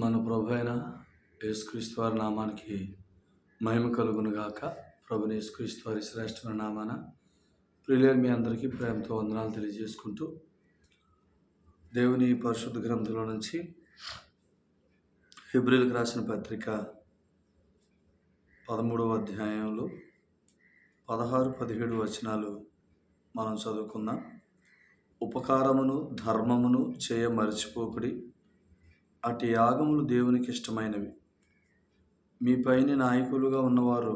మన ప్రభు అయిన యేసుక్రీస్తు వారి నామానికి మహిమ కలుగును గాక. ప్రభుని యేసుక్రీస్తు వారి శ్రేష్టమైన నామాన ప్రియులైన మీ అందరికీ ప్రేమతో వందనాలు తెలియజేసుకుంటూ, దేవుని పరిశుద్ధ గ్రంథంలో నుంచి హెబ్రీయులకు రాసిన పత్రిక 13వ అధ్యాయంలో 16-17 వచనాలు మనం చదువుకుందాం. ఉపకారమును ధర్మమును చేయ మరచిపోకుడి, అటు యాగములు దేవునికి ఇష్టమైనవి. మీ పైన నాయకులుగా ఉన్నవారు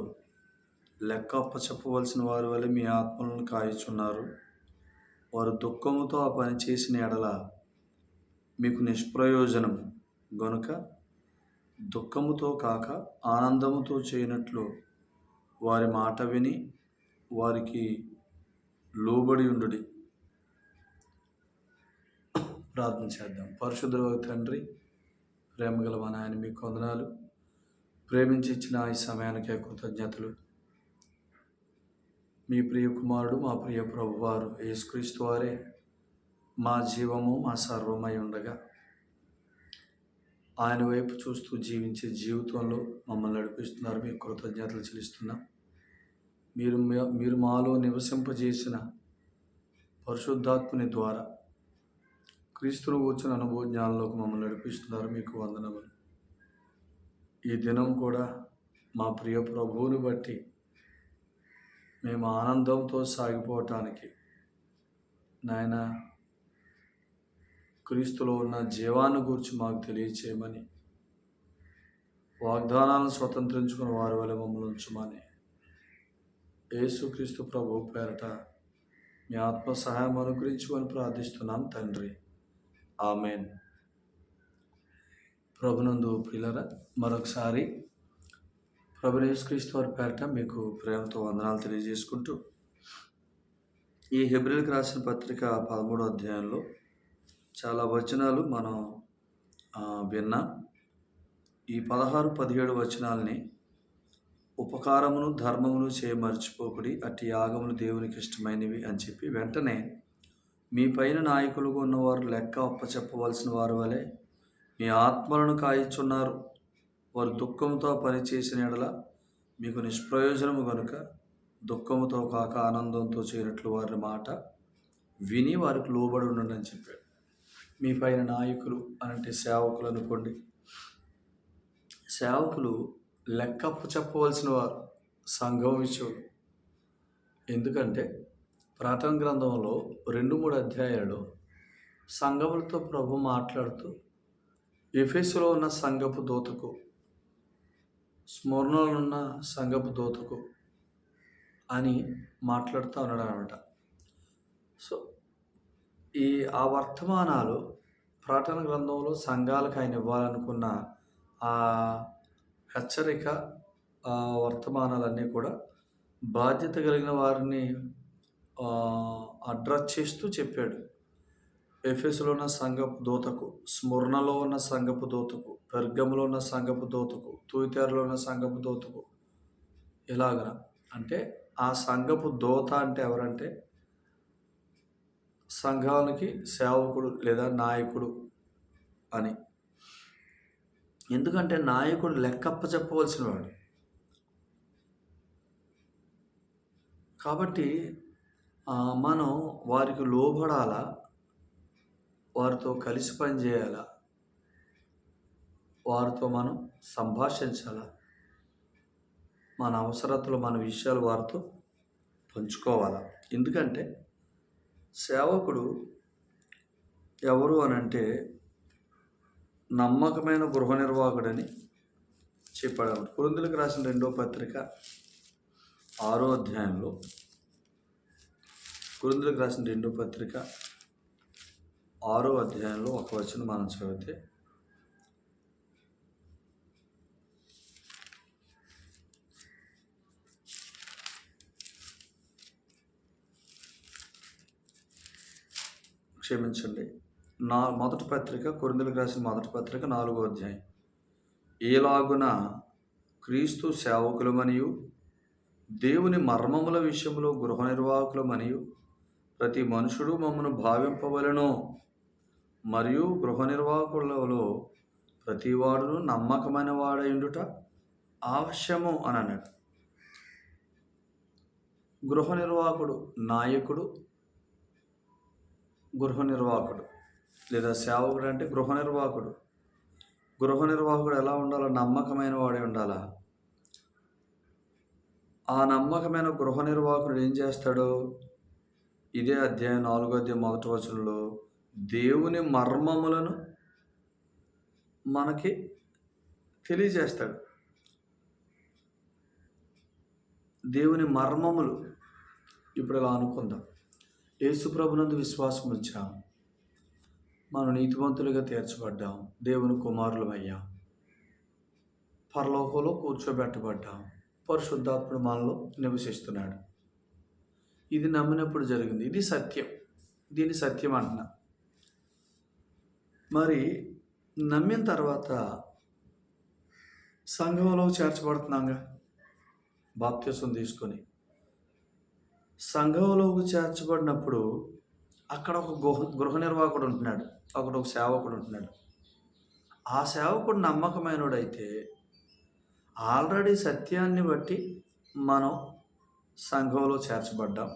లెక్క అప్పచెప్పవలసిన వారి వల్ల మీ ఆత్మలను కాయుచున్నారు. వారు దుఃఖముతో ఆ పని చేసిన ఎడల మీకు నిష్ప్రయోజనం గనుక దుఃఖముతో కాక ఆనందముతో చేయనట్లు వారి మాట విని వారికి లోబడి ఉండుడి. ప్రార్థన చేద్దాం. పరిశుద్ధ తండ్రి, ప్రేమగల మా నాయన, మీకు వందనాలు. ప్రేమించి ఇచ్చిన ఈ సమయానికే కృతజ్ఞతలు. మీ ప్రియ కుమారుడు, మా ప్రియ ప్రభువారు యేసుక్రీస్తు వారే మా జీవము, మా సర్వమై ఉండగా ఆయన వైపు చూస్తూ జీవించే జీవితంలో మమ్మల్ని నడిపిస్తున్నారు. మీకు కృతజ్ఞతలు చెల్లిస్తున్నాం. మీరు మాలో నివసింపజేసిన పరిశుద్ధాత్మని ద్వారా క్రీస్తును కూర్చున్న అనుభవ జ్ఞానంలోకి మమ్మల్ని నడిపిస్తున్నారు. మీకు వందనములు. ఈ దినం కూడా మా ప్రియ ప్రభువుని బట్టి మేము ఆనందంతో సాగిపోవటానికి నాయన క్రీస్తులో ఉన్న జీవాన్ని గురించి మాకు తెలియచేయమని, వాగ్దానాలను స్వతంత్రించుకున్న వారి వల్ల మమ్మల్ని ఉంచమని యేసుక్రీస్తు ప్రభు పేరట మీ ఆత్మ సహాయం అనుగ్రహించమని ప్రార్థిస్తున్నాం తండ్రి. ఆమెన్. ప్రభునందు ప్రియులారా, మరొకసారి ప్రభువైన యేసుక్రీస్తు వారి పేరట మీకు ప్రేమతో వందనాలు తెలియజేసుకుంటూ, ఈ హెబ్రీయులకు రాసిన పత్రిక 13వ అధ్యాయంలో చాలా వచనాలు మనం విన్నాం. ఈ 16-17 వచనాలని ఉపకారమును ధర్మమును చేయ మర్చిపోకుడి, అట్టి యాగములు దేవునికి ఇష్టమైనవి అని చెప్పి, వెంటనే మీ పైన నాయకులుగా ఉన్నవారు లెక్క అప్పచెప్పవలసిన వారి వలె మీ ఆత్మలను కాయిచున్నారు. వారు దుఃఖంతో పనిచేసిన ఎడల మీకు నిష్ప్రయోజనము కనుక దుఃఖముతో కాక ఆనందంతో చేయనట్లు వారి మాట విని వారికి లోబడి ఉండండి అని చెప్పాడు. మీ పైన నాయకులు అనంటే సేవకులు అనుకోండి. సేవకులు లెక్క అప్పచెప్పవలసిన వారు, సంఘం విషయంలో. ఎందుకంటే ప్రకటన గ్రంథంలో 2-3 అధ్యాయాలలో సంఘములతో ప్రభు మాట్లాడుతూ ఎఫెసులో ఉన్న సంఘపు దూతకు, స్మరణలో ఉన్న సంఘపు దూతకు అని మాట్లాడుతూ ఉన్నాడు అనమాట. సో ఆ వర్తమానాలు ప్రకటన గ్రంథంలో సంఘాలకు ఆయన ఇవ్వాలనుకున్న ఆ హెచ్చరిక, ఆ వర్తమానాలన్నీ కూడా బాధ్యత కలిగిన వారిని అడ్రస్ చేస్తూ చెప్పాడు. ఎఫెసులో ఉన్న సంఘపు దూతకు, స్మరణలో ఉన్న సంఘపు దూతకు, పెర్గములో ఉన్న సంఘపు దూతకు, తూయితేరలో ఉన్న సంఘపు దూతకు, ఇలాగన. అంటే ఆ సంఘపు దూత అంటే ఎవరంటే సంఘానికి సేవకుడు లేదా నాయకుడు అని. ఎందుకంటే నాయకుడు లెక్కప్ప చెప్పవలసిన వాడు. కాబట్టి మనం వారికి లోబడాలా, వారితో కలిసి పనిచేయాలా, వారితో మనం సంభాషించాలా, మన అవసరతలు, మన విషయాలు వారితో పంచుకోవాలా. ఎందుకంటే సేవకుడు ఎవరు అనంటే నమ్మకమైన గృహ నిర్వాహకుడని చెప్పాడు. కొరింథీయులకు రాసిన 2వ పత్రిక 6వ అధ్యాయంలో, కొరింథీయులకు రాసిన 2వ పత్రిక 6వ అధ్యాయంలో ఒక వచనం మనం చదివితే, క్షమించండి, మొదటి పత్రిక, కొరింథీయులకు రాసిన మొదటి పత్రిక 4వ అధ్యాయం. ఏలాగున క్రీస్తు సేవకులమనియు దేవుని మర్మముల విషయంలో గృహ నిర్వాహకులమనియు ప్రతి మనుషుడు మమ్మను భావింపవలెను, మరియు గృహ నిర్వాహకులలో ప్రతివాడును నమ్మకమైన వాడైండుట అవశ్యము అని అన్నాడు. గృహ నిర్వాహకుడు, నాయకుడు, గృహ నిర్వాహకుడు లేదా సేవకుడు అంటే గృహ నిర్వాహకుడు. గృహ నిర్వాహకుడు ఎలా ఉండాలో? నమ్మకమైన వాడే ఉండాలా. ఆ నమ్మకమైన గృహ నిర్వాహకుడు ఏం చేస్తాడు? ఇదే అధ్యాయం 4వ అధ్యాయం 1వ వచనంలో దేవుని మర్మములను మనకి తెలియజేస్తాడు. దేవుని మర్మములు. ఇప్పుడు ఇలా అనుకుందాం, యేసు ప్రభునందు విశ్వాసం ఉంచాం, మనం నీతివంతులుగా తీర్చబడ్డాం, దేవుని కుమారులమయ్యాం, పరలోకంలో కూర్చోబెట్టబడ్డాం, పరిశుద్ధాత్ముడు మనలో నివసిస్తున్నాడు. ఇది నమ్మినప్పుడు జరిగింది. ఇది సత్యం. దీన్ని సత్యం అంటున్నా. మరి నమ్మిన తర్వాత సంఘంలో చేర్చబడుతున్నాగా, బాప్తిసం తీసుకొని సంఘంలోకి చేర్చబడినప్పుడు అక్కడ ఒక గృహ నిర్వాహకుడు ఉంటున్నాడు, అక్కడ ఒక సేవకుడు ఉంటున్నాడు. ఆ సేవకుడు నమ్మకమైనడైతే ఆల్రెడీ సత్యాన్ని బట్టి మనం సంఘంలో చేర్చబడ్డాం.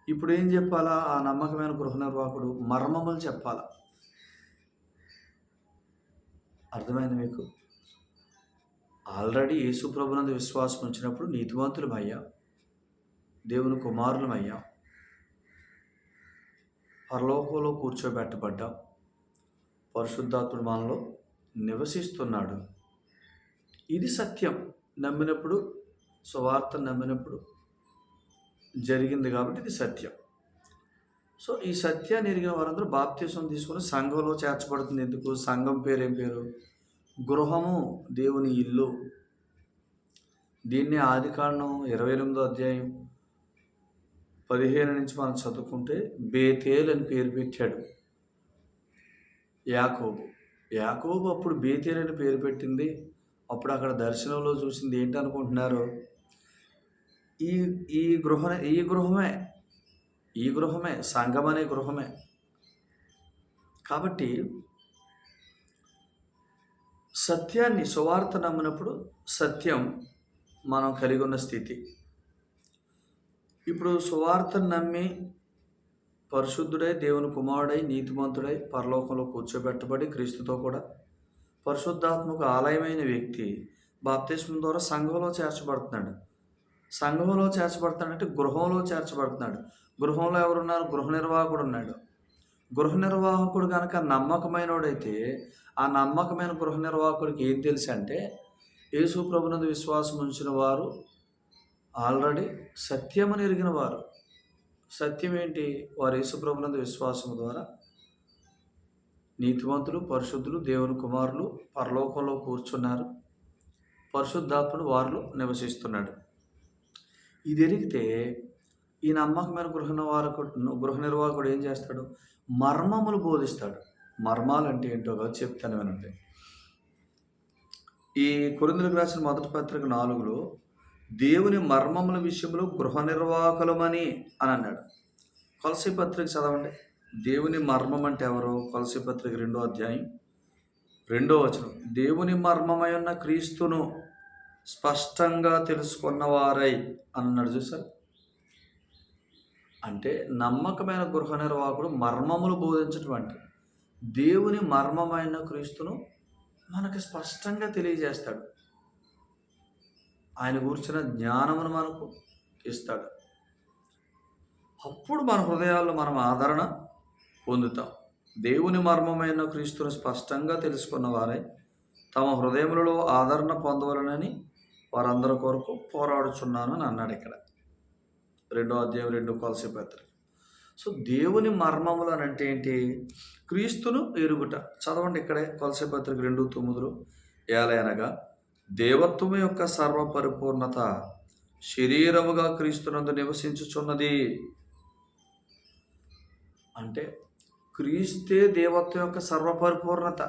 ఇప్పుడు ఏం చెప్పాలా? ఆ నమ్మకమైన గృహ నిర్వాహకుడు మర్మములు చెప్పాలా. అర్థమైంది మీకు? ఆల్రెడీ యేసు ప్రభునందు విశ్వాసం ఉంచినప్పుడు నీతివంతులమయ్యా, దేవుని కుమారులమయ్యాం, పరలోకంలో కూర్చోబెట్టబడ్డాం, పరిశుద్ధాత్ముడు మనలో నివసిస్తున్నాడు. ఇది సత్యం. నమ్మినప్పుడు, సువార్తను నమ్మినప్పుడు జరిగింది కాబట్టి ఇది సత్యం. సో ఈ సత్యాన్ని ఎరిగిన వారందరూ బాప్తిసం తీసుకుని సంఘంలో చేర్చబడుతుంది. ఎందుకు? సంఘం పేరు ఏం పేరు? గృహము, దేవుని ఇల్లు. దీన్ని ఆదికాండం 28వ అధ్యాయం 15 నుంచి మనం చదువుకుంటే బేతేల్ అని పేరు పెట్టాడు యాకోబు. యాకోబు అప్పుడు బేతేల్ అని పేరు పెట్టింది. అప్పుడు అక్కడ దర్శనంలో చూసింది ఏంటనుకుంటున్నారు? ఈ గృహమే సంఘం అనే గృహమే. కాబట్టి సత్యాన్ని, సువార్త నమ్మినప్పుడు సత్యం మనం కలిగి ఉన్న స్థితి. ఇప్పుడు సువార్తను నమ్మి పరిశుద్ధుడై, దేవుని కుమారుడై, నీతిమంతుడై పరలోకంలో కూర్చోబెట్టబడి క్రీస్తుతో కూడా పరిశుద్ధాత్మకు ఆలయమైన వ్యక్తి బాప్తిస్మం ద్వారా సంఘంలో చేర్చబడుతున్నాడు. సంఘంలో చేర్చబడుతున్నాడంటే గృహంలో చేర్చబడుతున్నాడు. గృహంలో ఎవరున్నారు? గృహ నిర్వాహకుడు ఉన్నాడు. గృహ నిర్వాహకుడు కనుక నమ్మకమైనోడైతే ఆ నమ్మకమైన గృహ నిర్వాహకుడికి ఏం తెలుసు అంటే, యేసు ప్రభునందు విశ్వాసం ఉంచిన వారు ఆల్రెడీ సత్యమని ఎరిగిన వారు. సత్యం ఏంటి? వారు యేసు ప్రభునందు విశ్వాసం ద్వారా నీతివంతులు, పరిశుద్ధులు, దేవుని కుమారులు పరలోకంలో కూర్చున్నారు, పరిశుద్ధాత్ముడు వారిలో నివసిస్తున్నాడు. ఇది ఎరిగితే ఈ నమ్మకమైన గృహ నిర్వాహకుడు ఏం చేస్తాడు? మర్మములు బోధిస్తాడు. మర్మాలు అంటే ఏంటో కాదు చెప్తాను వినండి. ఈ కొరింథీయులకు రాసిన మొదటి పత్రిక 4లో దేవుని మర్మముల విషయంలో గృహ నిర్వాహకులమని అని అన్నాడు. కొలసీ పత్రిక చదవండి. దేవుని మర్మం అంటే ఎవరు? కొలసీ పత్రిక 2వ అధ్యాయం 2వ వచనం. దేవుని మర్మమై ఉన్న క్రీస్తును స్పష్టంగా తెలుసుకున్నవారై అన్నాడు. చూసారు? అంటే నమ్మకమైన గృహ నిర్వాహకుడు మర్మములు బోధించటువంటి దేవుని మర్మమైన క్రీస్తును మనకు స్పష్టంగా తెలియజేస్తాడు. ఆయన గురించిన జ్ఞానమును మనకు ఇస్తాడు. అప్పుడు మన హృదయాల్లో మనం ఆదరణ పొందుతాం. దేవుని మర్మమైన క్రీస్తును స్పష్టంగా తెలుసుకున్న వారే తమ హృదయములలో ఆదరణ పొందవలనని వారందరి కొరకు పోరాడుచున్నాను అని అన్నాడు ఇక్కడ 2వ అధ్యాయం 2 కొలసీ పత్రిక. సో దేవుని మర్మములు అని అంటే ఏంటి? క్రీస్తును ఎరుగుట. చదవండి ఇక్కడే కొలసీ పత్రిక 2:9. ఏలయనగా దేవత్వము యొక్క సర్వ పరిపూర్ణత శరీరముగా క్రీస్తునందు నివసించుచున్నది. అంటే క్రీస్తే దేవత్వం యొక్క సర్వపరిపూర్ణత.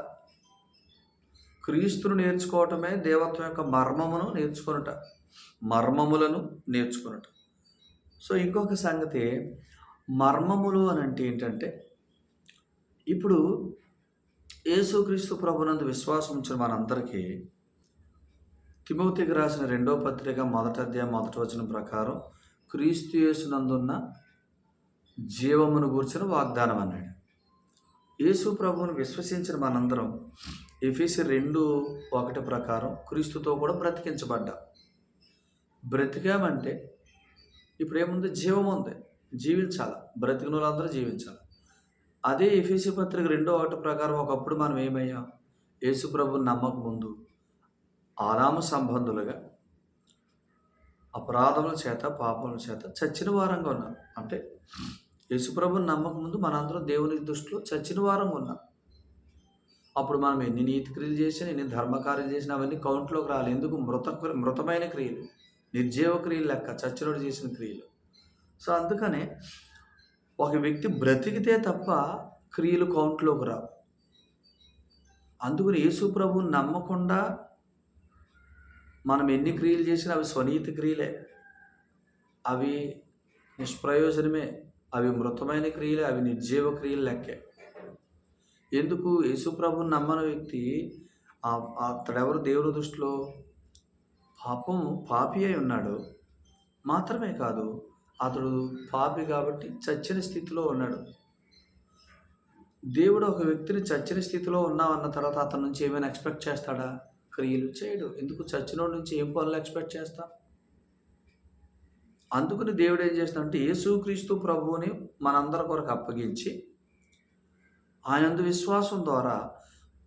క్రీస్తును నేర్చుకోవటమే దేవత్వం యొక్క మర్మమును నేర్చుకొనుట, మర్మములను నేర్చుకొనుట. సో ఇంకొక సంగతి, మర్మములు అని అంటే ఏంటంటే, ఇప్పుడు యేసుక్రీస్తు ప్రభునందు విశ్వాసం ఉంచిన మనందరికీ తిమోతికి రాసిన 2వ పత్రిక 1వ అధ్యాయం 1వ వచనం ప్రకారం క్రీస్తు యేసునందున్న జీవమును గూర్చిన వాగ్దానం అన్నాడు. యేసు ప్రభువును విశ్వసించిన మనందరం ఎఫెసీ 2:1 ప్రకారం క్రీస్తుతో కూడా బ్రతికించబడ్డాం. బ్రతికామంటే ఇప్పుడు ఏముంది? జీవం ఉంది, జీవించాలి, బ్రతికిన వాళ్ళందరూ జీవించాలి. అదే ఎఫెసీ పత్రిక 2:1 ప్రకారం ఒకప్పుడు మనం ఏమయ్యాం? యేసు ప్రభువుని నమ్మక ముందు ఆదాము సంబంధులుగా అపరాధముల చేత పాపముల చేత చచ్చిన వారంగా ఉన్నాం. అంటే యేసు ప్రభువుని నమ్మక ముందు మనందరం దేవుని దృష్టిలో చచ్చిన వారంగా ఉన్నాం. అప్పుడు మనం ఎన్ని నీతి క్రియలు చేసినా, ఎన్ని ధర్మకార్యాలు చేసినా అవన్నీ కౌంట్లోకి రాలి. ఎందుకు? మృతమైన క్రియలు, నిర్జీవ క్రియలు లెక్క, చచ్చినోడు చేసిన క్రియలు. సో అందుకనే ఒక వ్యక్తి బ్రతికితే తప్ప క్రియలు కౌంట్లోకి రావు. అందుకని యేసు ప్రభువుని నమ్మకుండా మనం ఎన్ని క్రియలు చేసినా అవి స్వనీతి క్రియలే, అవి నిష్ప్రయోజనమే, అవి మృతమైన క్రియలే, అవి నిర్జీవ క్రియలు లెక్కే. ఎందుకు? యేసు ప్రభువుని నమ్మని వ్యక్తి అతడెవరు? దేవుని దృష్టిలో పాపి అయి ఉన్నాడు. మాత్రమే కాదు, అతడు పాపి కాబట్టి చచ్చిన స్థితిలో ఉన్నాడు. దేవుడు ఒక వ్యక్తిని చచ్చిన స్థితిలో ఉన్నామన్న తర్వాత అతని నుంచి ఏమైనా ఎక్స్పెక్ట్ చేస్తాడా? క్రియలు చేయడు. ఎందుకు? చచ్చినోడి నుంచి ఏం పనులు ఎక్స్పెక్ట్ చేస్తాం? అందుకని దేవుడు ఏం చేస్తాడంటే యేసుక్రీస్తు ప్రభువుని మనందరి కొరకు అప్పగించి ఆయనందు విశ్వాసం ద్వారా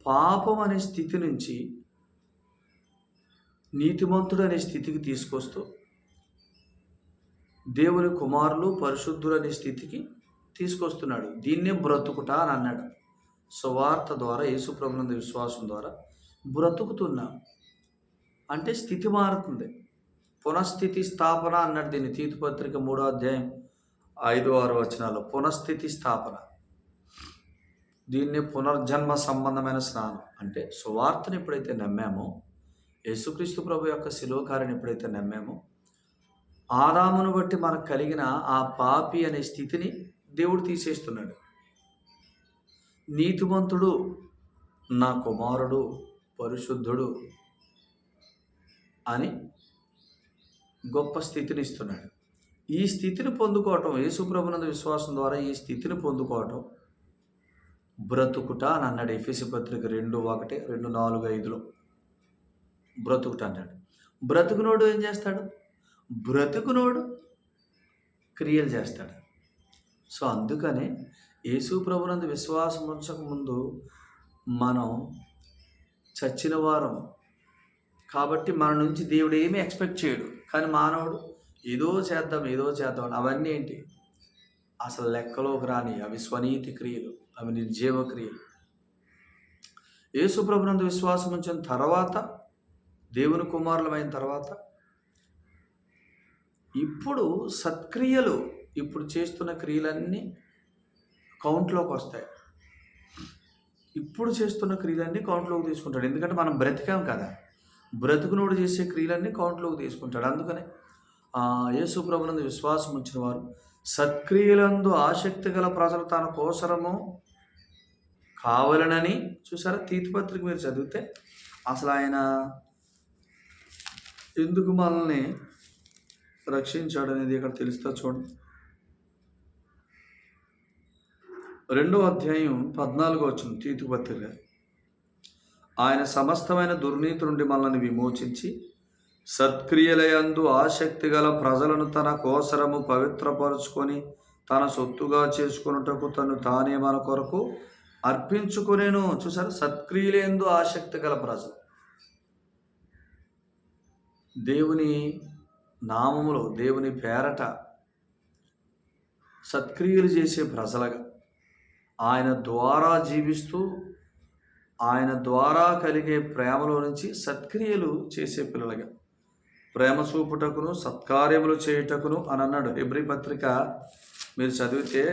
పాపం అనే స్థితి నుంచి నీతిమంతుడు అనే స్థితికి తీసుకొస్తూ దేవుని కుమారులు పరిశుద్ధులు అనే స్థితికి తీసుకొస్తున్నాడు. దీన్నే బ్రతుకుట అని అన్నాడు. సువార్త ద్వారా, యేసు ప్రభునందు విశ్వాసం ద్వారా బ్రతుకుతున్నాం అంటే స్థితి మారుతుంది. పునఃస్థితి స్థాపన అన్నాడు దీన్ని తీతు పత్రిక 3వ అధ్యాయం 5-6 వచనాల్లో. పునఃస్థితి స్థాపన, దీన్నే పునర్జన్మ సంబంధమైన స్నానం. అంటే సువార్తను ఎప్పుడైతే నమ్మామో, యేసుక్రీస్తు ప్రభు యొక్క శిలువ కార్యాన్ని ఎప్పుడైతే నమ్మామో, ఆదామును బట్టి మనకు కలిగిన ఆ పాపి అనే స్థితిని దేవుడు తీసేస్తున్నాడు. నీతిమంతుడు నా కుమారుడు పరిశుద్ధుడు అని గొప్ప స్థితిని ఇస్తున్నాడు. ఈ స్థితిని పొందుకోవటం, యేసు ప్రభునందు విశ్వాసం ద్వారా ఈ స్థితిని పొందుకోవటం బ్రతుకుట అని అన్నాడు. ఎఫెసీ పత్రిక 2:1, 2, 4, 5లో బ్రతుకుట అన్నాడు. బ్రతుకునోడు ఏం చేస్తాడు? బ్రతుకునోడు క్రియలు చేస్తాడు. సో అందుకనే యేసు ప్రభునందు విశ్వాసం ఉంచక ముందు మనం చచ్చిన వారం కాబట్టి మన నుంచి దేవుడు ఏమీ ఎక్స్పెక్ట్ చేయడు. కానీ మానవుడు ఏదో చేద్దాం అవన్నీ ఏంటి? అసలు లెక్కలోకి రాని, అవి స్వనీతి క్రియలు, అవి నిర్జీవ క్రియలు. యేసు ప్రభునందు విశ్వాసం ఉంచిన తర్వాత, దేవుని కుమారులమైన తర్వాత ఇప్పుడు సత్క్రియలు, ఇప్పుడు చేస్తున్న క్రియలన్నీ కౌంట్లోకి వస్తాయి. ఇప్పుడు చేస్తున్న క్రియలన్నీ కౌంట్లోకి తీసుకుంటాడు. ఎందుకంటే మనం బ్రతికాం కదా, బ్రతుకునోడు చేసే క్రియలన్నీ కౌంట్లోకి తీసుకుంటాడు. అందుకనే యేసు ప్రభునందు విశ్వాసం ఉంచిన వారు సత్క్రియలందు ఆసక్తి గల ప్రజలు తన కోసరము కావాలనని, చూసారా తీతు పత్రిక మీరు చదివితే అసలు ఆయన ఎందుకు మనల్ని రక్షించాడు అనేది ఇక్కడ తెలుస్తా చూడండి. 2వ అధ్యాయం 14వ వచనం తీతు పత్రిక. ఆయన సమస్తమైన దుర్నీతి నుండి మనల్ని విమోచించి సత్క్రియలయందు ఆసక్తి గల ప్రజలను తన కోసరము పవిత్రపరుచుకొని తన సొత్తుగా చేసుకొనుటకు తానే మన కొరకు అర్పించుకునేను. చూసారు, సత్క్రియలందు ఆసక్తి గల ప్రజలు, దేవుని నామములో, దేవుని పేరట సత్క్రియలు చేసే ప్రజలుగా, ఆయన ద్వారా జీవిస్తూ ఆయన ద్వారా కలిగే ప్రేమలో నుంచి సత్క్రియలు చేసే పిల్లలుగా, ప్రేమ చూపుటకును సత్కార్యములు చేయుటకును అని అన్నాడు. హెబ్రీ పత్రిక మీరు చదివితే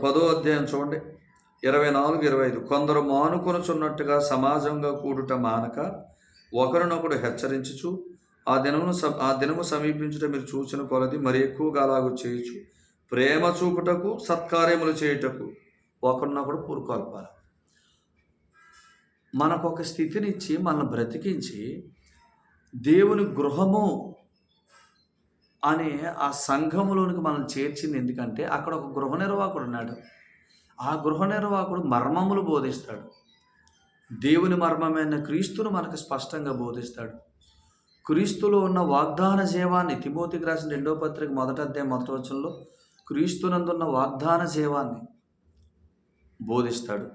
10వ అధ్యాయం చూడండి, 24-25. కొందరు మానుకొనుచున్నట్టుగా సమాజంగా కూడుట మానక ఒకరినొకడు హెచ్చరించుచు ఆ దినము సమీపించుట మీరు చూసిన కొలది మరి ఎక్కువగా అలాగూ చేయొచ్చు. ప్రేమ చూపుటకు, సత్కార్యములు చేయుటకు ఒకరినొకడు పురుకొల్పాలి. మనకొక స్థితినిచ్చి మనల్ని బ్రతికించి దేవుని గృహము అనే ఆ సంఘములోనికి మనం చేర్చింది ఎందుకంటే అక్కడ ఒక గృహ నిర్వాహకుడు ఉన్నాడు. ఆ గృహ నిర్వాహకుడు మర్మములు బోధిస్తాడు. దేవుని మర్మమైన క్రీస్తును మనకు స్పష్టంగా బోధిస్తాడు. క్రీస్తులో ఉన్న వాగ్దాన జీవాన్ని, తిమోతికి రాసిన 2వ పత్రిక 1వ అధ్యాయం 1వ వచనంలో క్రీస్తునందున్న వాగ్దాన జీవాన్ని బోధిస్తాడు.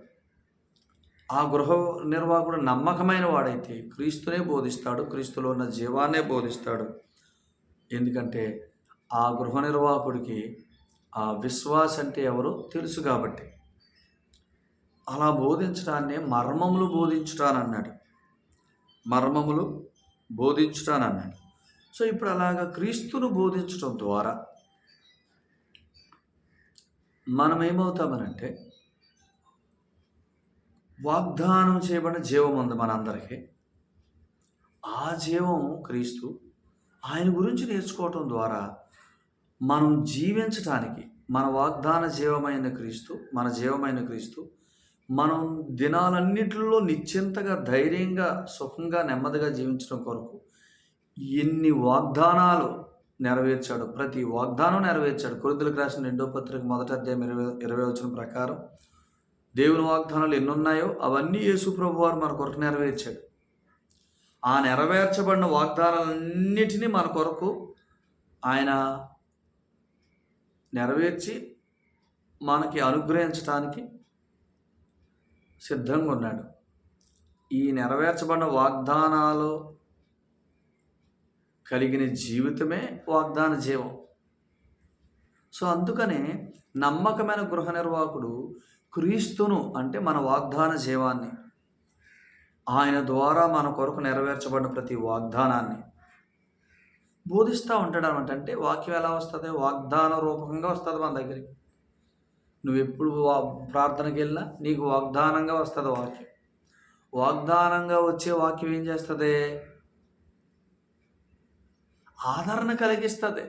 ఆ గృహ నిర్వాహకుడు నమ్మకమైన వాడైతే క్రీస్తునే బోధిస్తాడు, క్రీస్తులో ఉన్న జీవాన్నే బోధిస్తాడు. ఎందుకంటే ఆ గృహ నిర్వాహకుడికి ఆ విశ్వాస అంటే ఎవరో తెలుసు కాబట్టి. అలా బోధించడాన్నే మర్మములు బోధించుటానన్నాడు. మర్మములు బోధించుటానన్నాడు. సో ఇప్పుడు అలాగా క్రీస్తును బోధించడం ద్వారా మనం ఏమవుతామనంటే, వాగ్దానం చేయబడిన జీవం ఉంది మనందరికీ. ఆ జీవం క్రీస్తు. ఆయన గురించి నేర్చుకోవటం ద్వారా మనం జీవించటానికి మన వాగ్దాన జీవమైన క్రీస్తు, మన జీవమైన క్రీస్తు మనం దినాలన్నిటిలో నిశ్చింతగా, ధైర్యంగా, సుఖంగా, నెమ్మదిగా జీవించడం కొరకు ఎన్ని వాగ్దానాలు నెరవేర్చాడు. ప్రతి వాగ్దానం నెరవేర్చాడు. కొరింథీయులకు రాసిన 2వ పత్రిక 1వ అధ్యాయం 20వ వచనం ప్రకారం దేవుని వాగ్దానాలు ఎన్నున్నాయో అవన్నీ యేసు ప్రభువారు మన కొరకు నెరవేర్చాడు. ఆ నెరవేర్చబడిన వాగ్దానాలన్నిటినీ మన కొరకు ఆయన నెరవేర్చి మనకి అనుగ్రహించడానికి సిద్ధంగా ఉన్నాడు. ఈ నెరవేర్చబడిన వాగ్దానాలు కలిగిన జీవితమే వాగ్దాన జీవం. సో అందుకనే నమ్మకమైన గృహ నిర్వాహకుడు క్రీస్తును, అంటే మన వాగ్దాన జీవాన్ని, ఆయన ద్వారా మన కొరకు నెరవేర్చబడిన ప్రతి వాగ్దానాన్ని బోధిస్తూ ఉంటాడు అనమాట. అంటే వాక్యం ఎలా వస్తుంది? వాగ్దాన రూపకంగా వస్తుంది మన దగ్గరికి. నువ్వు ఎప్పుడు ప్రార్థనకి వెళ్ళినా నీకు వాగ్దానంగా వస్తుంది వాక్యం. వాగ్దానంగా వచ్చే వాక్యం ఏం చేస్తుంది? ఆదరణ కలిగిస్తుంది.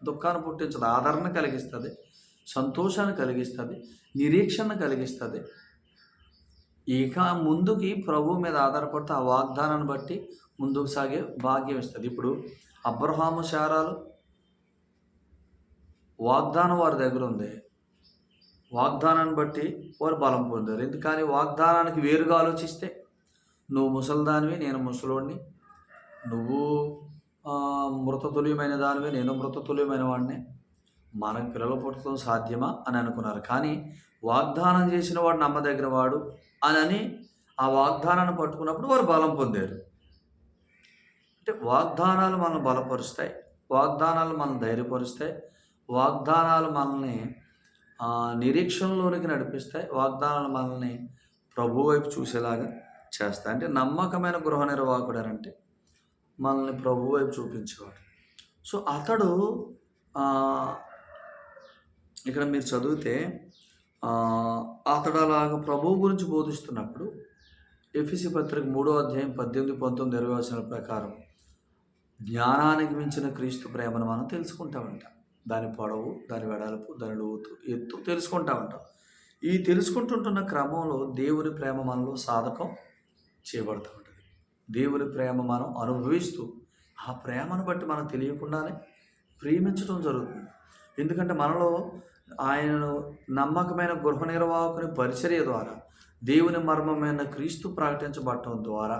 దుఃఖాన్ని పుట్టించదు, ఆదరణ కలిగిస్తుంది, సంతోషాన్ని కలిగిస్తుంది, నిరీక్షణ కలిగిస్తుంది. ఇక ముందుకి ప్రభు మీద ఆధారపడితే ఆ వాగ్దానాన్ని బట్టి ముందుకు సాగే భాగ్యం ఇస్తుంది. ఇప్పుడు అబ్రహాము, శారాలు వాగ్దానం వారి దగ్గర ఉంది. వాగ్దానాన్ని బట్టి వారు బలం పొందారు. ఎందుకని? వాగ్దానానికి వేరుగా ఆలోచిస్తే నువ్వు ముసలిదానివి, నేను ముసలోడిని, నువ్వు మృతతుల్యమైన దానివి, నేను మృతతుల్యమైన వాడిని, మనకు పిల్లలు పుట్టడం సాధ్యమా అని అనుకున్నారు. కానీ వాగ్దానం చేసిన వాడు నమ్మదగిన వాడు అని ఆ వాగ్దానాన్ని పట్టుకున్నప్పుడు వారు బలం పొందారు. అంటే వాగ్దానాలు మనల్ని బలపరుస్తాయి, వాగ్దానాలు మనల్ని ధైర్యపరుస్తాయి, వాగ్దానాలు మనల్ని నిరీక్షణలోనికి నడిపిస్తాయి, వాగ్దానాలు మనల్ని ప్రభు వైపు చూసేలాగా చేస్తాయి. అంటే నమ్మకమైన గృహ నిర్వాహకుడు అంటే మనల్ని ప్రభు వైపు చూపించేవాడు. సో అతడు ఇక్కడ మీరు చదివితే అతడు అలాగ ప్రభువు గురించి బోధిస్తున్నప్పుడు ఎఫెసీ పత్రిక 3వ అధ్యాయం 18, 19, 20 వచనాల ప్రకారం జ్ఞానానికి మించిన క్రీస్తు ప్రేమను మనం తెలుసుకుంటా ఉంటాం. దాని పొడవు, దాని వెడల్పు, దాని లోతు, ఎత్తు తెలుసుకుంటా ఉంటాం. ఈ తెలుసుకుంటుంటున్న క్రమంలో దేవుని ప్రేమ మనలో సాధకం చేయబడుతూ ఉంటుంది. దేవుని ప్రేమ మనం అనుభవిస్తూ ఆ ప్రేమను బట్టి మనం తెలియకుండానే ప్రేమించడం జరుగుతుంది. ఎందుకంటే మనలో ఆయనను నమ్మకమైన గృహ నిర్వాహకుని పరిచర్య ద్వారా, దేవుని మర్మమైన క్రీస్తు ప్రకటించబడటం ద్వారా,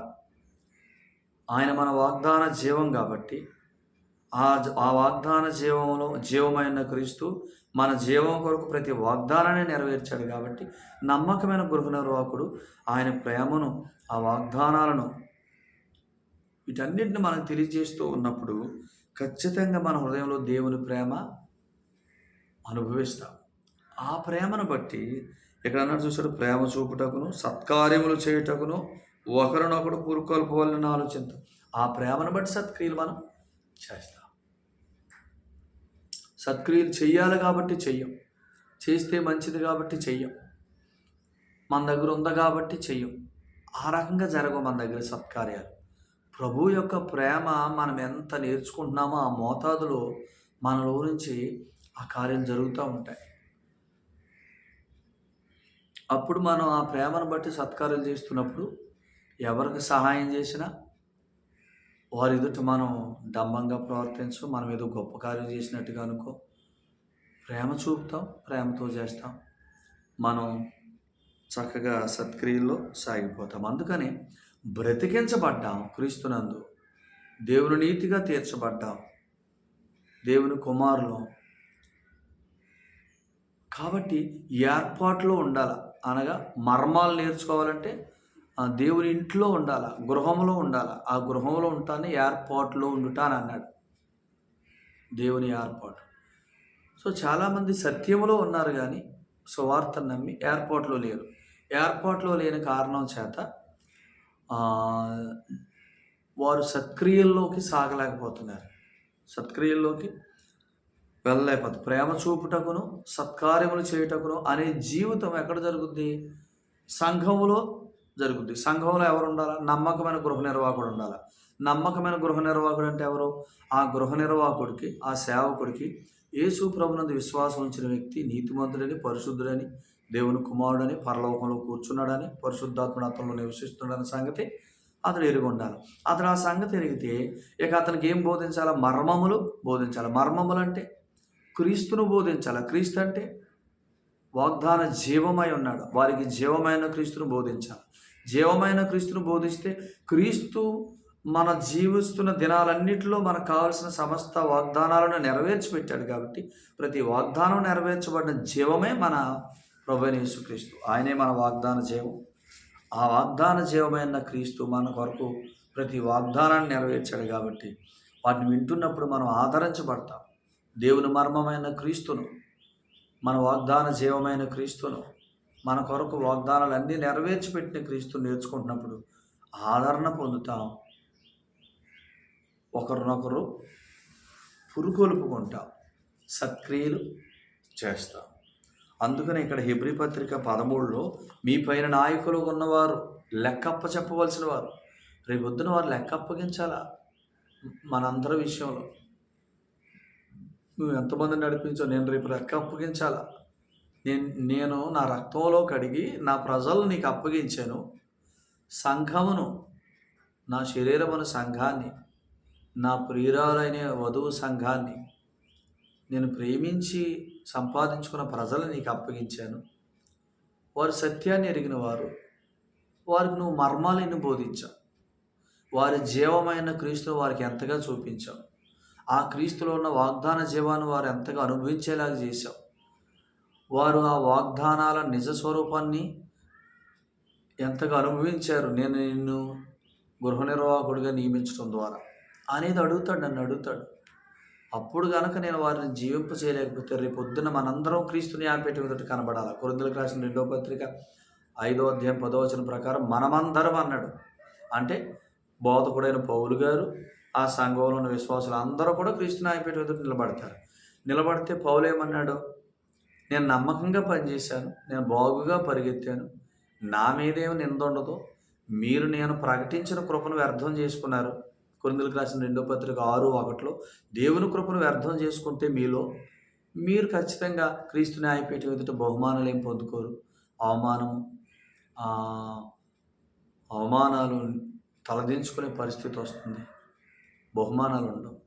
ఆయన మన వాగ్దాన జీవం కాబట్టి ఆ వాగ్దాన జీవమైన క్రీస్తు మన జీవం కొరకు ప్రతి వాగ్దానాన్ని నెరవేర్చాడు. కాబట్టి నమ్మకమైన గృహ నిర్వాహకుడు ఆయన ప్రేమను, ఆ వాగ్దానాలను, వీటన్నిటిని మనకు తెలియజేస్తూ ఉన్నప్పుడు ఖచ్చితంగా మన హృదయంలో దేవుని ప్రేమ అనుభవిస్తాం. ఆ ప్రేమను బట్టి ఇక్కడ అన్నాడు చూసాడు, ప్రేమ చూపుటకును, సత్కార్యములు చేయుటకును ఒకరినొకడు పురుకొల్పవాలని ఆలోచిస్తాం. ఆ ప్రేమను బట్టి సత్క్రియలు మనం చేస్తాం. సత్క్రియలు చెయ్యాలి కాబట్టి చెయ్యం, చేస్తే మంచిది కాబట్టి చెయ్యం, మన దగ్గర ఉంది కాబట్టి చెయ్యం. ఆ రకంగా జరగవు మన దగ్గర సత్కార్యాలు. ప్రభు యొక్క ప్రేమ మనం ఎంత నేర్చుకుంటున్నామో ఆ మోతాదులో మనలో నుంచి ఆ కార్యం జరుగుతూ ఉంటాయి. అప్పుడు మనం ఆ ప్రేమను బట్టి సత్కార్యాలు చేస్తున్నప్పుడు ఎవరికి సహాయం చేసినా వారి ఎదుట మనం డంబంగా ప్రవర్తించం. మనం ఏదో గొప్ప కార్యం చేసినట్టుగా అనుకో. ప్రేమ చూపుతాం, ప్రేమతో చేస్తాం. మనం చక్కగా సత్క్రియల్లో సాగిపోతాం. అందుకని బ్రతికించబడ్డాం క్రీస్తునందు. దేవుని నీతిగా తీర్చబడ్డాం. దేవుని కుమారులం. కాబట్టి ఏర్పాట్లో ఉండాలి. అనగా మర్మాలు నేర్చుకోవాలంటే దేవుని ఇంట్లో ఉండాలి, గృహంలో ఉండాలి. ఆ గృహంలో ఉంటానే ఏర్పాట్లో ఉండుట అని అన్నాడు. దేవుని ఏర్పాటు. సో చాలామంది సత్యములో ఉన్నారు కానీ సువార్తను నమ్మి ఏర్పాట్లో లేరు. ఏర్పాట్లో లేని కారణం చేత వారు సత్క్రియల్లోకి సాగలేకపోతున్నారు. సత్క్రియల్లోకి వెళ్ళలేకపోతుంది. ప్రేమ చూపుటకును సత్కార్యములు చేయుటకును అనే జీవితం ఎక్కడ జరుగుద్ది? సంఘములో జరుగుద్ది. సంఘంలో ఎవరు ఉండాలా? నమ్మకమైన గృహ నిర్వాహకుడు ఉండాలి. నమ్మకమైన గృహ నిర్వాహకుడు అంటే ఎవరు? ఆ గృహ నిర్వాహకుడికి, ఆ సేవకుడికి యేసు ప్రభునందు విశ్వాసం ఉంచిన వ్యక్తి నీతిమంతుడని, పరిశుద్ధుడని, దేవుని కుమారుడని, పరలోకంలో కూర్చున్నాడని, పరిశుద్ధాత్ముడు అతనిలో నివసిస్తున్నాడని సంగతి అతడు ఎరిగి ఉండాలి. అతడు ఆ సంగతి ఎరిగితే ఇక అతనికి ఏం బోధించాలా? మర్మములు బోధించాలి. మర్మములు అంటే క్రీస్తును బోధించాలి. క్రీస్తు అంటే వాగ్దాన జీవమై ఉన్నాడు. వారికి జీవమైన క్రీస్తును బోధించాలి. జీవమైన క్రీస్తును బోధిస్తే క్రీస్తు మన జీవిస్తున్న దినాలన్నింటిలో మనకు కావాల్సిన సమస్త వాగ్దానాలను నెరవేర్చి పెట్టాడు. కాబట్టి ప్రతి వాగ్దానం నెరవేర్చబడిన జీవమే మన ప్రభువైన యేసుక్రీస్తు. ఆయనే మన వాగ్దాన జీవం. ఆ వాగ్దాన జీవమైన క్రీస్తు మన కొరకు ప్రతి వాగ్దానాన్ని నెరవేర్చాడు. కాబట్టి వాటిని వింటున్నప్పుడు మనం ఆదరించబడతాం. దేవుని మర్మమైన క్రీస్తును, మన వాగ్దాన జీవమైన క్రీస్తును, మన కొరకు వాగ్దానాలన్నీ నెరవేర్చి పెట్టిన క్రీస్తును నేర్చుకుంటున్నప్పుడు ఆదరణ పొందుతాం. ఒకరినొకరు పురుకొల్పుకుంటాం, సత్క్రియలు చేస్తాం. అందుకని ఇక్కడ హెబ్రీ పత్రిక 13లో మీ పైన నాయకులు ఉన్నవారు లెక్కప్ప చెప్పవలసిన వారు. రేపొద్దున వారు లెక్క అప్పగించాలా మనందరి విషయంలో. నువ్వు ఎంతమందిని నడిపించావు, నేను రేపు లెక్క అప్పగించాలా. నేను నా రక్తంలో కడిగి నా ప్రజలు నీకు అప్పగించాను. సంఘమును, నా శరీరమును సంఘాన్ని, నా ప్రియురాలైన వధువు సంఘాన్ని, నేను ప్రేమించి సంపాదించుకున్న ప్రజలు నీకు అప్పగించాను. వారు సత్యాన్ని ఎరిగిన వారు. వారికి నువ్వు మర్మాలను బోధించావు. వారి జీవమైన క్రీస్తును వారికి ఎంతగా చూపించావు. ఆ క్రీస్తులో ఉన్న వాగ్దాన జీవాన్ని వారు ఎంతగా అనుభవించేలాగా చేశావు. వారు ఆ వాగ్దానాల నిజ స్వరూపాన్ని ఎంతగా అనుభవించారు నేను నిన్ను గృహ నిర్వాహకుడిగా నియమించడం ద్వారా అనేది అడుగుతాడు, నన్ను అడుగుతాడు. అప్పుడు కనుక నేను వారిని జీవింప చేయలేకపోతే రేపొద్దున మనందరం క్రీస్తుని న్యాయపీఠ ఎదుట కనబడాలి. కొరింథీయులకు రాసిన 2వ పత్రిక 5వ అధ్యాయం 10వ వచనం ప్రకారం మనమందరం అన్నాడు. అంటే బోధకుడైన పౌలు గారు, ఆ సంఘంలో ఉన్న విశ్వాసులు అందరూ కూడా క్రీస్తు న్యాయపీఠ ఎదుట నిలబడతారు. నిలబడితే పౌలు ఏమన్నాడు? నేను నమ్మకంగా పనిచేశాను, నేను బాగుగా పరిగెత్తాను, నా మీదేమి నింద ఉండదు. మీరు నేను ప్రకటించిన కృపను వ్యర్థం చేసుకున్నారు. కొరింథీయులకు రాసిన 2వ పత్రిక 6:1 దేవుని కృపను వ్యర్థం చేసుకుంటే మీరు ఖచ్చితంగా క్రీస్తు న్యాయపీఠం ఎదుట బహుమానాలు ఏం పొందుకోరు. అవమానాలు తలదించుకునే పరిస్థితి వస్తుంది. బహుమానాలు ఉండవు.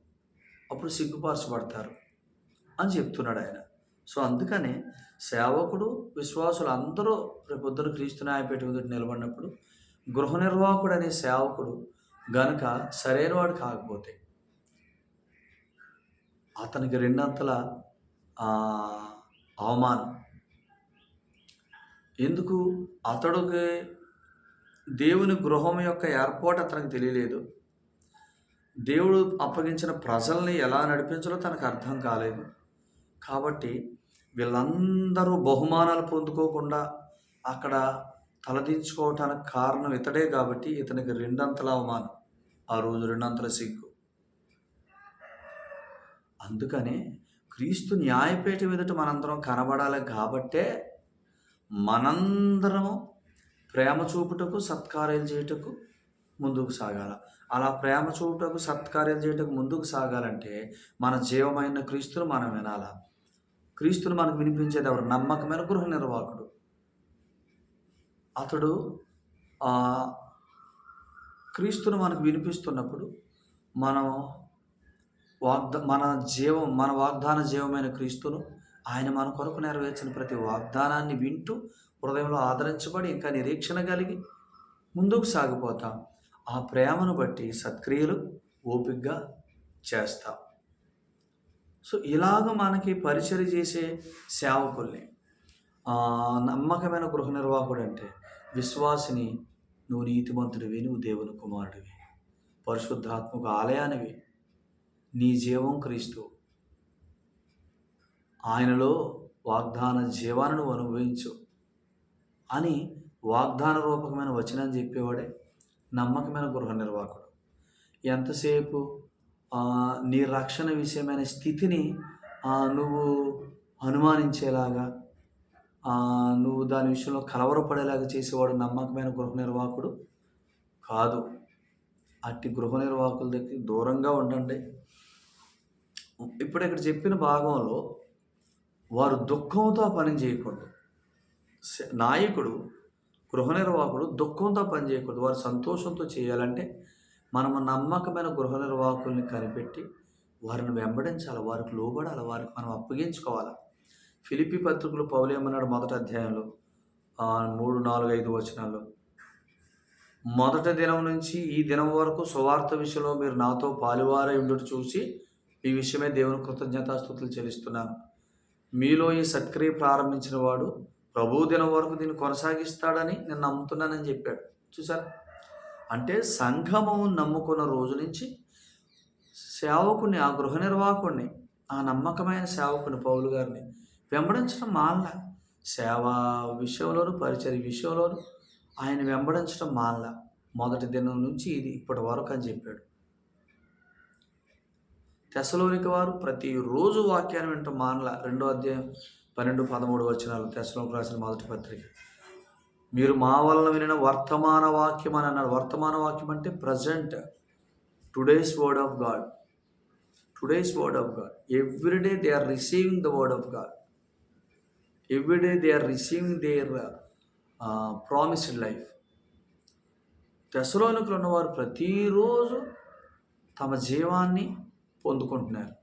అప్పుడు సిగ్గుపరచబడతారు అని చెప్తున్నాడు ఆయన. సో అందుకనే సేవకుడు, విశ్వాసులు అందరూ రేపొద్దున క్రీస్తు న్యాయపీఠం ఎదుట నిలబడినప్పుడు గృహ నిర్వాహకుడు అనే సేవకుడు గనుక సరైనవాడు కాకపోతే అతనికి రెండంతల అవమానం. ఎందుకు? అతడికి దేవుని గృహం యొక్క ఏర్పాటు అతనికి తెలియలేదు. దేవుడు అప్పగించిన ప్రజల్ని ఎలా నడిపించాలో తనకు అర్థం కాలేదు. కాబట్టి వీళ్ళందరూ బహుమానాలు పొందుకోకుండా అక్కడ తలదించుకోవటానికి కారణం ఇతడే. కాబట్టి ఇతనికి రెండంతల అవమానం, ఆ రోజు రెండంతల సిగ్గు. అందుకనే క్రీస్తు న్యాయపీఠం ఎదుట మనందరం కనబడాలి. కాబట్టే మనందరం ప్రేమ చూపుటకు, సత్కార్యాలు చేయుటకు ముందుకు సాగాల. అలా ప్రేమ చూపుటకు, సత్కార్యాలు చేయుటకు ముందుకు సాగాలంటే మన జీవమైన క్రీస్తును మనం వినాలా. క్రీస్తుని మనకు వినిపించేది ఎవరు? నమ్మకమైన గృహ నిర్వాహకుడు. అతడు క్రీస్తును మనకు వినిపిస్తున్నప్పుడు మనం మన వాగ్దాన జీవమైన క్రీస్తును, ఆయన మన కొరకు నెరవేర్చిన ప్రతి వాగ్దానాన్ని వింటూ హృదయంలో ఆదరించబడి ఇంకా నిరీక్షణ కలిగి ముందుకు సాగిపోతాం. ఆ ప్రేమను బట్టి సత్క్రియలు ఓపికగా చేస్తాం. సో ఇలాగ మనకి పరిచర్య చేసే సేవకుల్ని నమ్మకమైన గృహ నిర్వాహకుడు అంటే విశ్వాసిని, నువ్వు నీతిమంతుడివి, నువ్వు దేవుని కుమారుడివి, పరిశుద్ధాత్మక ఆలయానివి, నీ జీవం క్రీస్తు, ఆయనలో వాగ్దాన జీవాన్ని నువ్వు అనుభవించు అని వాగ్దాన రూపకమైన వచనం చెప్పేవాడే నమ్మకమైన గృహ నిర్వాహకుడు. ఎంతసేపు నీ రక్షణ విషయమైన స్థితిని నువ్వు అనుమానించేలాగా, నువ్వు దాని విషయంలో కలవరపడేలాగా చేసేవాడు నమ్మకమైన గృహ నిర్వాహకుడు కాదు. అట్టి గృహ నిర్వాహకుల దగ్గర దూరంగా ఉండండి. ఇప్పుడు ఇక్కడ చెప్పిన భాగంలో వారు దుఃఖంతో పని చేయకూడదు. నాయకుడు, గృహ నిర్వాహకుడు దుఃఖంతో పని చేయకూడదు. వారు సంతోషంతో చేయాలంటే మనము నమ్మకమైన గృహ నిర్వాహకుల్ని కనిపెట్టి వారిని వెంబడించాలి, వారికి లోబడాలి, వారికి మనం అప్పగించుకోవాలి. ఫిలిప్పీ పత్రికలు పౌలు ఏమన్నాడు? మొదటి అధ్యాయంలో 3, 4, 5 వచనాల్లో, మొదటి దినం నుంచి ఈ దినం వరకు సువార్త విషయంలో మీరు నాతో పాలువారై ఉండుట చూసి ఈ విషయమే దేవుని కృతజ్ఞతాస్తుతులు చెల్లిస్తున్నాను. మీలో ఈ సత్క్రియ ప్రారంభించిన వాడు ప్రభు దినం వరకు దీన్ని కొనసాగిస్తాడని నేను నమ్ముతున్నానని చెప్పాడు. చూసారా? అంటే సంఘము నమ్ముకున్న రోజు నుంచి సేవకుని, ఆ గృహ నిర్వాహకుడిని, ఆ నమ్మకమైన సేవకుని పౌలు గారిని వెంబడించడం మానలా. సేవా విషయంలోను, పరిచర్య విషయంలోను ఆయన వెంబడించడం మానలా. మొదటి దినం నుంచి ఇది ఇప్పటి వరకు అని చెప్పాడు. తెస్సలోనిక వారు ప్రతిరోజు వాక్యాన్ని వింటాం మానలా. 2వ అధ్యాయం 12, 13 వచనాలు తెస్సలోనికి రాసిన మొదటి పత్రిక. మీరు మా వలన వినిన వర్తమాన వాక్యం అని అన్నాడు. వర్తమాన వాక్యం అంటే present, today's word of God. Today's word of God. Every day they are receiving the word of God. Every day they are receiving their promised life. తెస్సలోనికలో ఉన్నవారు ప్రతిరోజు తమ జీవాన్ని పొందుకుంటున్నారు.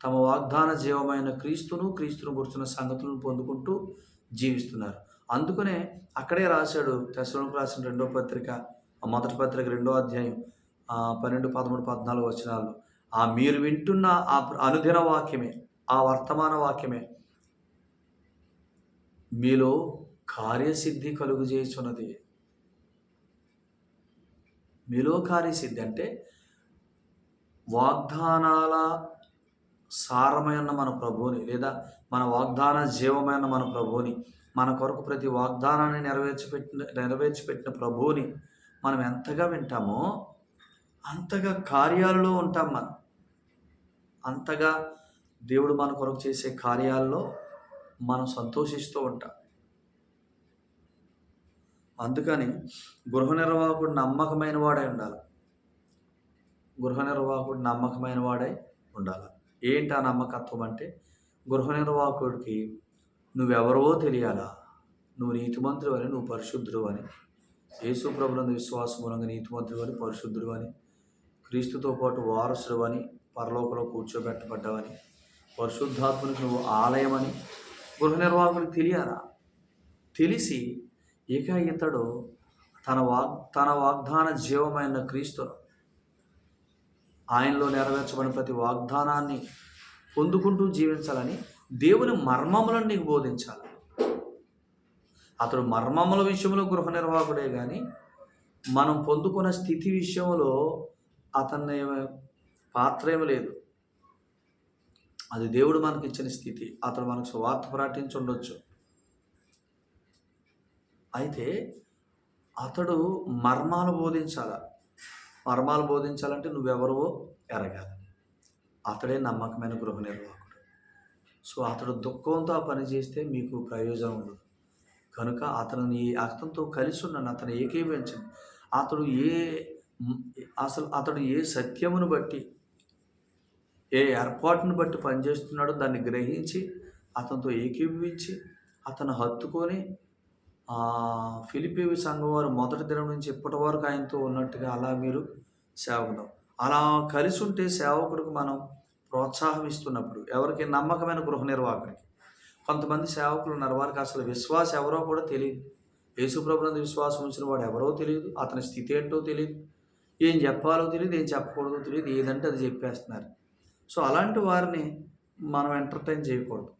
తమ వాగ్దాన జీవమైన క్రీస్తును గుర్తున్న సంగతులను పొందుకుంటూ జీవిస్తున్నారు. అందుకనే అక్కడే రాశాడు, తెస్సలోనికీయులకు రాసిన 2వ పత్రిక, మొదటి పత్రిక 2వ అధ్యాయం 12, 13, 14 వచనాల్లో మీరు వింటున్న ఆ అనుదిన వాక్యమే, ఆ వర్తమాన వాక్యమే మీలో కార్యసిద్ధి కలుగు చేస్తున్నది. మీలో కార్యసిద్ధి అంటే వాగ్దానాల సారమైన మన ప్రభువుని, లేదా మన వాగ్దాన జీవమైన మన ప్రభువుని, మన కొరకు ప్రతి వాగ్దానాన్ని నెరవేర్చిపెట్టిన ప్రభువుని మనం ఎంతగా వింటామో అంతగా కార్యాలలో ఉంటాం. అంతగా దేవుడు మన కొరకు చేసే కార్యాల్లో మనం సంతోషిస్తూ ఉంటాం. అందుకని గృహ నిర్వాహకుడు నమ్మకమైన వాడై ఉండాలి. గృహ నిర్వాహకుడు నమ్మకమైన వాడై ఉండాలి. ఏంటి ఆ నమ్మకత్వం అంటే, గృహ నిర్వాహకుడికి నువ్వెవరో తెలియాలా, నువ్వు నీతిమంతుడు అని, నువ్వు పరిశుద్ధుడు అని, యేసు ప్రభునందు విశ్వాసం మూలంగా నీతిమంతుడు అని, పరిశుద్ధుడు అని, క్రీస్తుతో పాటు వారసుడు అని, పరలోకంలో కూర్చోబెట్టబడ్డావని, పరిశుద్ధాత్మనికి నువ్వు ఆలయమని గృహ నిర్వాహకుడికి తెలియాలా. తెలిసి ఇక ఇతడు తన వాగ్దాన జీవమైన క్రీస్తు, ఆయనలో నెరవేర్చబడిన ప్రతి వాగ్దానాన్ని పొందుకుంటూ జీవించాలని దేవుని మర్మములను నీకు బోధించాలి. అతడు మర్మముల విషయంలో గృహ నిర్వాహకుడే కానీ మనం పొందుకున్న స్థితి విషయంలో అతన్ని పాత్ర ఏమి లేదు. అది దేవుడు మనకి ఇచ్చిన స్థితి. అతడు మనకు సువార్త ప్రకటించి ఉండొచ్చు. అయితే అతడు మర్మాలు బోధించాలా. మర్మాలు బోధించాలంటే నువ్వెవరవో ఎరగాలి. అతడే నమ్మకమైన గృహ నిర్వాహకుడు. సో అతడు దుఃఖంతో ఆ పని చేస్తే మీకు ప్రయోజనం ఉండదు. కనుక అతనితో కలిసి ఉన్నాను, అతను ఏకీభవించండి. అతడు ఏ సత్యమును బట్టి, ఏ ఏర్పాటును బట్టి పనిచేస్తున్నాడో దాన్ని గ్రహించి అతనితో ఏకీభవించి అతను హత్తుకొని ఫిలిప్పీ సంఘం వారు మొదటి దినం నుంచి ఇప్పటి వరకు ఆయనతో ఉన్నట్టుగా అలా మీరు సేవకుడు అలా కలిసి ఉంటే సేవకుడికి మనం ప్రోత్సాహం ఇస్తున్నప్పుడు ఎవరికి నమ్మకమైన గృహ నిర్వాహకుడికి కొంతమంది సేవకులు ఉన్నారు వారికి అసలు విశ్వాసం ఎవరో కూడా తెలియదు. యేసుప్రభునందు విశ్వాసం ఉంచిన వాడు ఎవరో తెలియదు, అతని స్థితి ఏంటో తెలియదు, ఏం చెప్పాలో తెలియదు, ఏం చెప్పకూడదో తెలియదు, ఏదంటే అది చెప్పేస్తున్నారు. సో అలాంటి వారిని మనం ఎంటర్టైన్ చేయకూడదు.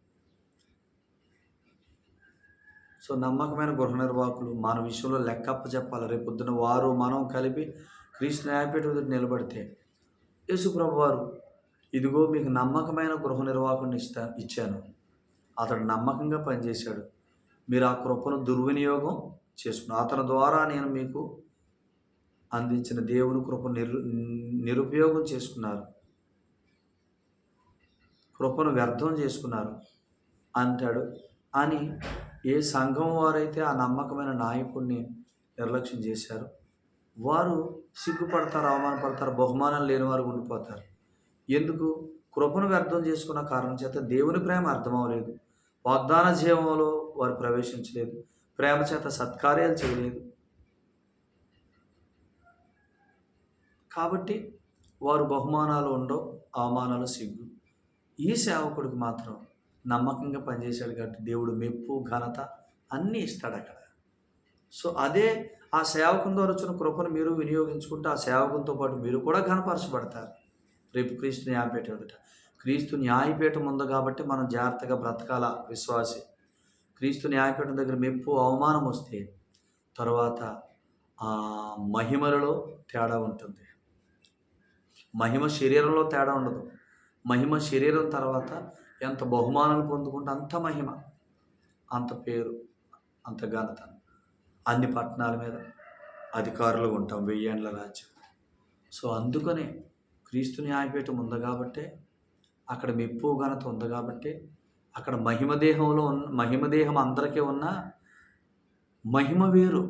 సో నమ్మకమైన గృహ నిర్వాహకులు మన విషయంలో లెక్కప్ప చెప్పాలి. రేపొద్దున వారు మనం కలిపి క్రీస్తు న్యాయపీఠం ఎదుట నిలబడితే యేసుప్రభు వారు ఇదిగో మీకు నమ్మకమైన గృహ నిర్వాహకుడిని ఇచ్చాను, అతడు నమ్మకంగా పనిచేశాడు, మీరు ఆ కృపను దుర్వినియోగం చేసుకున్నారు, అతని ద్వారా నేను మీకు అందించిన దేవుని కృప నిరుపయోగం చేసుకున్నారు, కృపను వ్యర్థం చేసుకున్నారు అంటాడు అని ఏ సంఘం వారైతే ఆ నమ్మకమైన నాయకుడిని నిర్లక్ష్యం చేశారో వారు సిగ్గుపడతారు, అవమానపడతారు, బహుమానం లేని వారు ఉండిపోతారు. ఎందుకు? కృపను వ్యర్థం చేసుకున్న కారణం చేత దేవుని ప్రేమ అర్థం అవ్వలేదు, వాగ్దాన జీవంలో వారు ప్రవేశించలేదు, ప్రేమ చేత సత్కార్యాలు చేయలేదు. కాబట్టి వారు బహుమానాలు ఉండవు, అవమానాలు సిగ్గు. ఈ సేవకుడికి మాత్రం నమ్మకంగా పనిచేశాడు కాబట్టి దేవుడు మెప్పు ఘనత అన్నీ ఇస్తాడు అక్కడ. సో అదే ఆ సేవకుని ద్వారా వచ్చిన కృపను మీరు వినియోగించుకుంటే ఆ సేవకునితో పాటు మీరు కూడా ఘనపరచబడతారు. రేపు క్రీస్తు న్యాయపీఠం ఎదుట. క్రీస్తు న్యాయపీఠం ఉంది కాబట్టి మనం జాగ్రత్తగా బ్రతకాల విశ్వాసి. క్రీస్తు న్యాయపీఠం దగ్గర మెప్పు అవమానం వస్తే తర్వాత మహిమలలో తేడా ఉంటుంది. మహిమ శరీరంలో తేడా ఉండదు. మహిమ శరీరం తర్వాత ఎంత బహుమానాలు పొందుకుంటే అంత మహిమ, అంత పేరు, అంత ఘనత. అన్ని పట్టణాల మీద అధికారులు ఉంటాం, 1000 ఏండ్ల రాజ్యం. సో అందుకనే క్రీస్తు న్యాయపీఠం ఉంది కాబట్టే అక్కడ మెప్పు ఘనత ఉంది కాబట్టి అక్కడ మహిమదేహం అందరికీ ఉన్న మహిమ వేరు.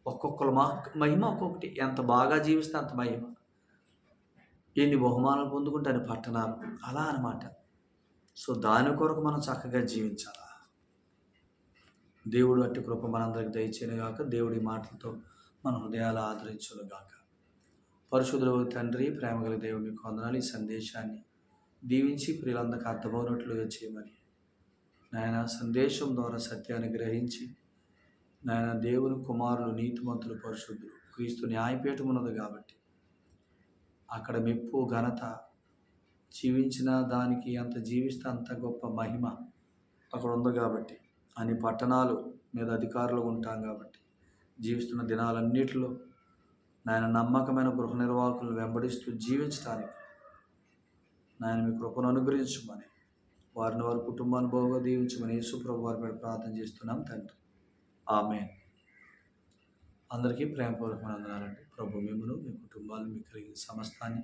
ఒక్కొక్కరు మహిమ ఒక్కొక్కటి. ఎంత బాగా జీవిస్తే అంత మహిమ, ఎన్ని బహుమానాలు పొందుకుంటే అన్ని పట్టణాలు, అలా అన్నమాట. సో దాని కొరకు మనం చక్కగా జీవించాలి. దేవుడు అట్టి కృప మనందరికి దయచేయను గాక. దేవుడి మాటలతో మన హృదయాలు ఆదరించును గాక. పరిశుద్ధుల తండ్రి, ప్రేమగల దేవుడు మీకు వందనాలు. ఈ సందేశాన్ని దీవించి ప్రియులందరికీ అర్థమవునట్లుగా చేయమని నాయన సందేశం ద్వారా సత్యాన్ని గ్రహించి నాయన దేవుని కుమారులు, నీతిమంతులు, పరిశుద్ధులు క్రీస్తు న్యాయపీఠం ఉన్నది కాబట్టి అక్కడ మెప్పు ఘనత, జీవించిన దానికి ఎంత జీవిస్తే అంత గొప్ప మహిమ అక్కడ ఉంది కాబట్టి అన్ని పట్టణాలు మీద అధికారులు ఉంటాం కాబట్టి జీవిస్తున్న దినాలన్నిటిలో నాయన నమ్మకమైన గృహ నిర్వాహకులను వెంబడిస్తూ జీవించడానికి నాయన మీ కృపను అనుగ్రహించమని, వారిని వారి కుటుంబాన్ని బాగా దీవించమని యేసుప్రభు వారి మీద ప్రార్థన చేస్తున్నాం తండ్రి. ఆమేన్. అందరికీ ప్రేమపూర్వకమైన వందనాలండి. ప్రభు మిమ్మల్ని, మీ కుటుంబాలను, మీకు కలిగిన సమస్తాన్ని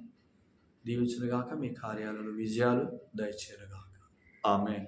దీవించునుగాక. మీ కార్యాలలో విజయాలు దయచేయునుగాక. ఆమేన్.